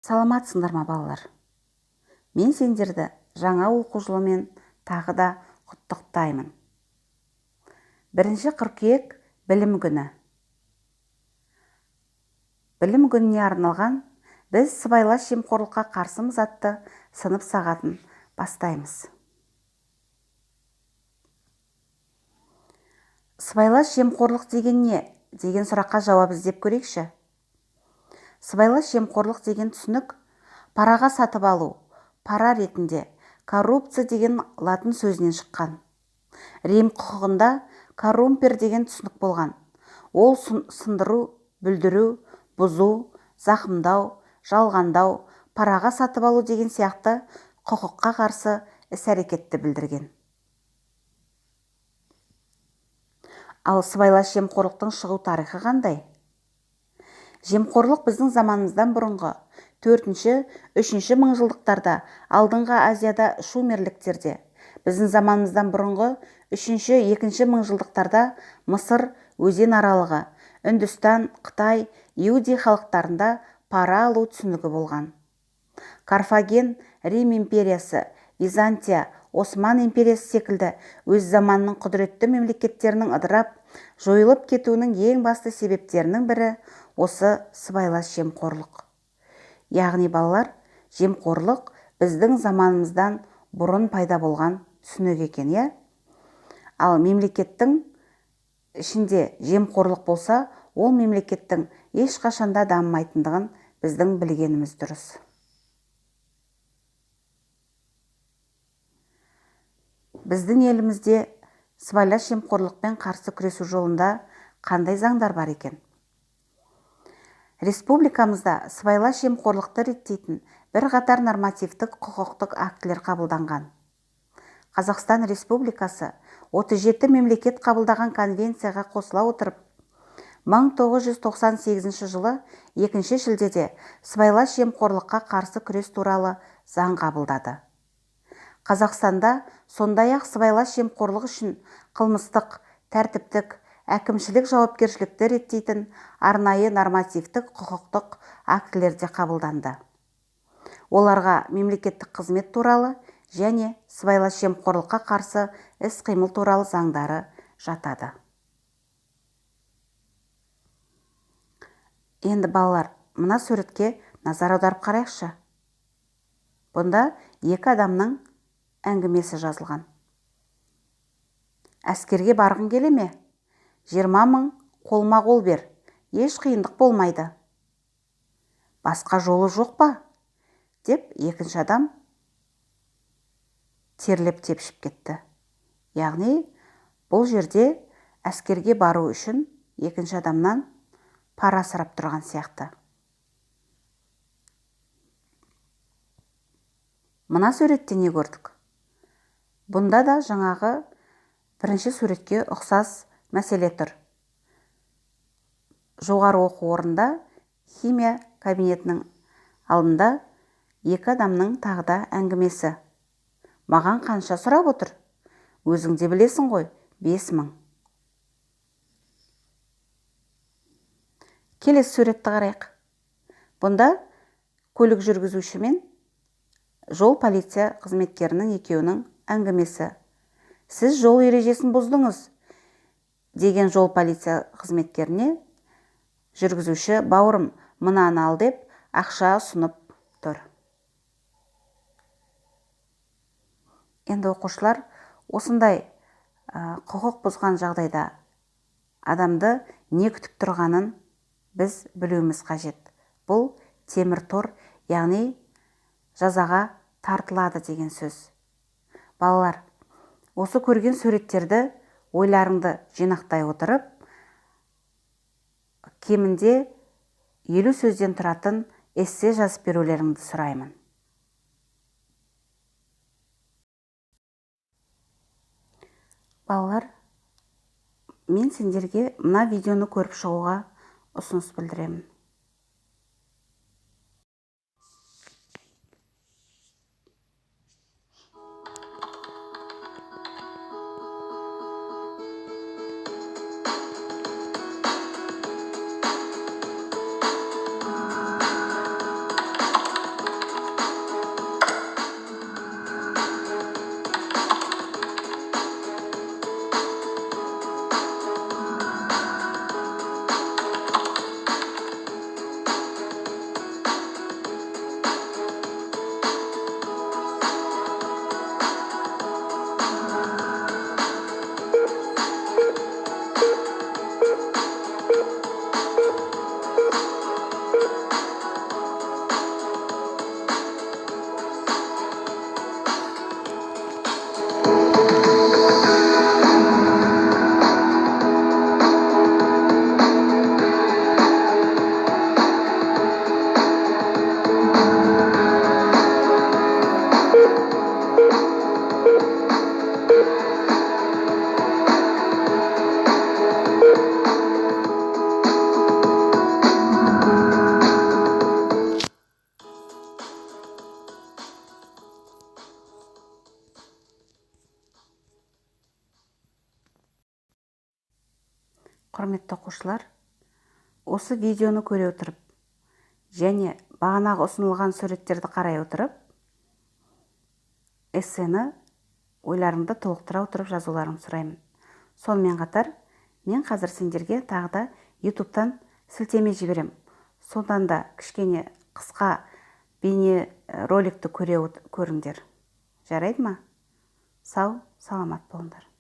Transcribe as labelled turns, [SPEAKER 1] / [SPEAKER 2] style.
[SPEAKER 1] Саламатсыңдар ма балалар? Мен сендерді жаңа оқу жылымен тағы да құттықтаймын. 1 қыркүйек білім күні. Білім күніне арналған біз сыбайлас жемқорлыққа қарсымыз атты сынып сағатын бастаймыз. Сыбайлас жемқорлық деген не? Деген сұраққа жауап іздеп көрейікші. Сыбайлас жемқорлық деген түсінік параға сатып алу, пара ретінде коррупция деген латын сөзінен шыққан. Рим құқығында коррумпер деген түсінік болған. Ол сындыру, бүлдіру, бұзу, зақымдау, жалғандау, параға сатып алу деген сияқты құқыққа қарсы іс-әрекетті білдірген. Ал сыбайлас жемқорлықтың шығу тарихы қандай? Жемқорлық біздің заманымыздан бұрынғы 4-3 мыңжылдықтарда алдыңғы Азияда шумерліктерде, біздің заманымыздан бұрынғы 3-2 мыңжылдықтарда Мысыр, өзен аралығы, Үндістан, Қытай, Иудей халықтарында пара алу түсінігі болған. Карфаген, Рим империясы, Византия, Осман империясы секілді өз заманының құдіретті мемлекеттерінің ыдырап, жойылып кетуінің ең басты себептерінің бірі осы сыбайлас жемқорлық. Яғни балалар, жемқорлық біздің заманымыздан бұрын пайда болған түсінік екен, иә? Ал мемлекеттің ішінде жемқорлық болса, ол мемлекеттің ешқашанда дамымайтындығын біздің білгеніміз дұрыс. Біздің елімізде сыбайлас жемқорлықпен қарсы күресу жолында қандай заңдар бар екен? Республикамызда сыбайлас жемқорлықты реттейтін бірқатар нормативтік құқықтық актілер қабылданған. Қазақстан Республикасы 37 мемлекет қабылдаған конвенцияға қосыла отырып, 1998 жылы 2 шілдеде сыбайлас жемқорлыққа қарсы күрес туралы заң қабылдады. Қазақстанда сондай-ақ сыбайлас жемқорлық үшін қылмыстық, тәртіптік, әкімшілік жауапкершілікті реттейтін арнайы нормативтік құқықтық актілер де қабылданды. Оларға мемлекеттік қызмет туралы және сыбайлас жемқорлыққа қарсы іс-қимыл туралы заңдары жатады. Енді балалар, мына суретке назар аударып қарайықшы. Бұнда 2 адамның әңгімесі жазылған. Әскерге барғың келе ме? 20 000 қолма-қол бер, еш қиындық болмайды. Басқа жолы жоқ па? Деп екінші адам терлеп тепшіп кетті. Яғни, бұл жерде әскерге бару үшін екінші адамнан пара сұрап тұрған сияқты. Мына суретте не көрдік? Бұнда да жаңағы бірінші суретке ұқсас мәселе тұр. Жоғары оқу орнында химия кабинетінің алдында 2 адамның тағда әңгімесі. Маған қанша сұрап отыр? Өзің де білесің ғой, 5 000. Келесі суретті қарайық. Бұнда көлік жүргізуші мен жол полиция қызметкерінің екеуінің әңгімесі. Сіз жол ережесін бұздыңыз, деген жол полиция қызметкеріне жүргізуші, бауырым, мынаны ал деп ақша ұсынып тұр. Енді оқушылар, осындай құқық бұзған жағдайда адамды не күтіп тұрғанын біз білуіміз қажет. Бұл темір тор, яғни жазаға тартылады деген сөз. Балалар, осы көрген суреттерді ойларыңды жинақтай отырып, кемінде 50 сөзден тұратын эссе жазып берулеріңді сұраймын. Балалар, мен сендерге мына видеоны көріп шығуға ұсыныс білдіремін. Құрметті оқушылар, осы видеоны көре отырып және бағанағы ұсынылған суреттерді қарай отырып, эссені ойларыңды толықтыра отырып жазуларыңды сұраймын. Сонымен қатар, мен қазір сендерге тағы да ютубтан сілтеме жіберем. Содан да кішкене қысқа бейне роликті көріңдер. Жарайды ма? Сау, саламат болыңдар.